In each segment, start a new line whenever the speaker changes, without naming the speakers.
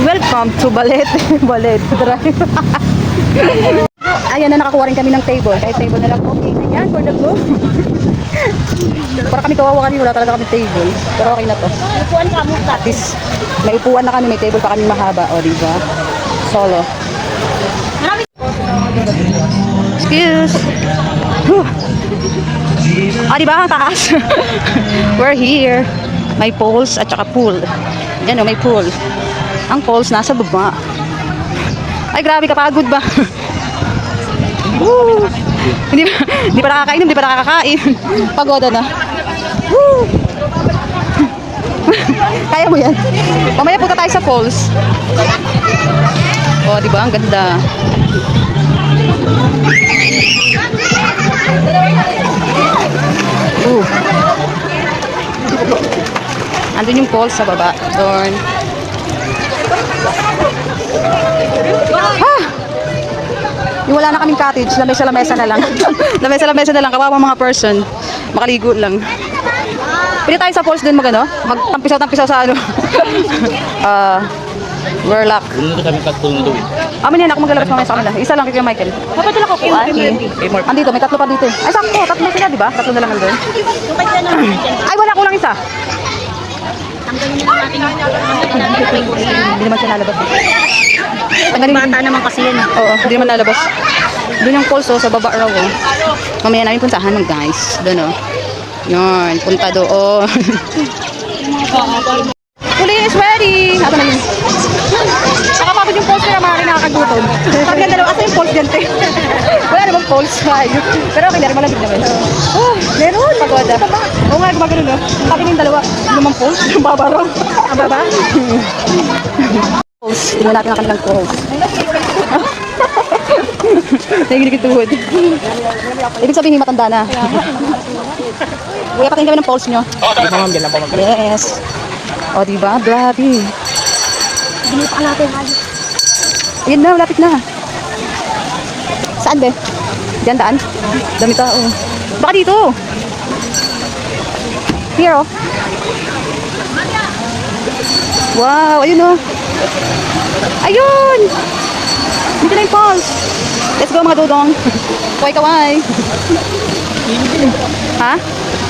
Welcome to Balete. Balete Drive. Ayan na, nakakuha rin kami ng table. Kahit table na lang. Okay, ayan, for the go. Para kami kawawa kami, wala talaga kami table. Pero okay na to.
Upuan ka mo
At least, may upuan na kami, may table pa kami mahaba. O, diba? Solo. Excuse. Ah, diba? Ang taas. We're here. May poles at saka pool. Yan o, may pool. Ang poles nasa baba. Ay, grabe, kapagod ba? Woo! Hindi pa nakakainom, hindi pa nakakakain. Pagoda na. Woo! Kaya mo yan. Mamaya punta tayo sa falls. Oh, di ba? Ang ganda. Andun yung falls sa baba. Doon. Yung wala na kaming cottage, lamesa na lang. lamesa na lang, kawawa mga person. Makaligo lang. Pwede tayo sa falls din magano? Magtampisaw-tampisaw sa ano. Werlock.
Doon kami katulong doon.
Amin yan, ako maglalabas mamaya sa kanila. Isa lang kay Michael.
Dapat lang ako kuha.
Andito, may tatlo pa dito. Ay, sakto, tatlo sila, di ba? Tatlo na lang nandun. Ay, wala, kulang isa.
Tanggalin na natin yung
Hindi naman siya lalabas.
bata naman kasi yan.
Oo, hindi naman lalabas. Doon yung falls, sa baba raw. Oh. Mamaya namin puntahan ng guys. Doon, oh. Yun, punta doon. Huli is ready! Ito na yun. Nakapagod yung falls kaya mga nakakagutom. Pag nandalaw, asa yung falls dyan, te? Wala namang falls. Pero okay na rin, malamig naman. Oh, meron! Pagoda. Oo nga, gumagano, no? Sabi ng dalawa, lumang falls, yung baba raw. Ang baba? Falls, tingnan natin ang kanilang falls. Nagiligid tuhod. Ibig sabihin, matanda na. Kuya, patingin kami ng falls nyo. Yes. O, diba? Grabe.
Hindi pa natin.
Ayun na, lapit na. Saan, be? Diyan daan? Dami tao. Baka dito. Here, oh. Wow, ayun, oh. Ayun! Dito na yung falls. Let's go, mga dudong. Kaway-kaway. Ha?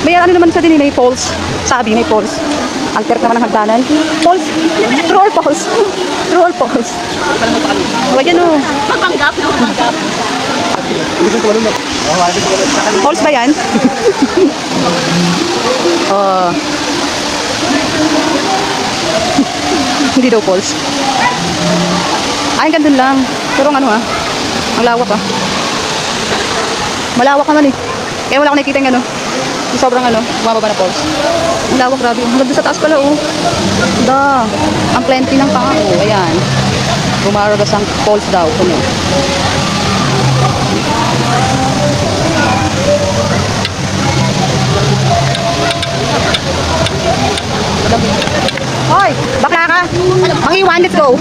May ano naman sa din, may falls. Sabi, may falls. Ang tirik naman ng hagdanan. Falls. True or falls? True or falls? Huwag yan, oh.
Magpanggap.
Falls ba yan? Oh. Hindi daw falls. Ay, gandun lang. Pero ano, ha? Ang lawak, ha? Malawak naman, eh. Kaya wala akong nakikita yung ano. Yung sobrang ano, bumababa na falls. Ang lawak, grabe. Hanggang sa taas pala, oh. Da. Ang plenty ng tao. Ayan. Bumarabas ang falls daw. Kuno. Hoy! Bakla ka! Mangiwan, let's go!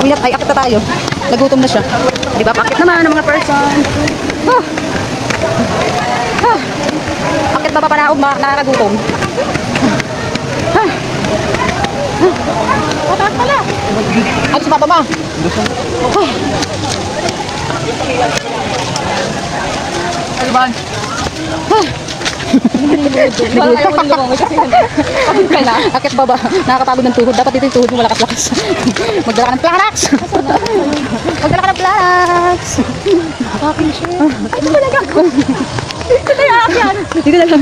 Ay, akit na tayo. Nagutom na siya. Di ba? Pakit naman ng mga person. Oh. Akit ba pa panaog nakakagutom? Pataas pala! Ano sa baba? Ano ba? Akit baba, nakakapagod ng tuhod. Dapat dito yung tuhod mo malakas-lakas. Magdala ka ng Planax. Magdala ka ng Planax. Akin siya. Ito talaga. Ito na yung akin. Dito na lang.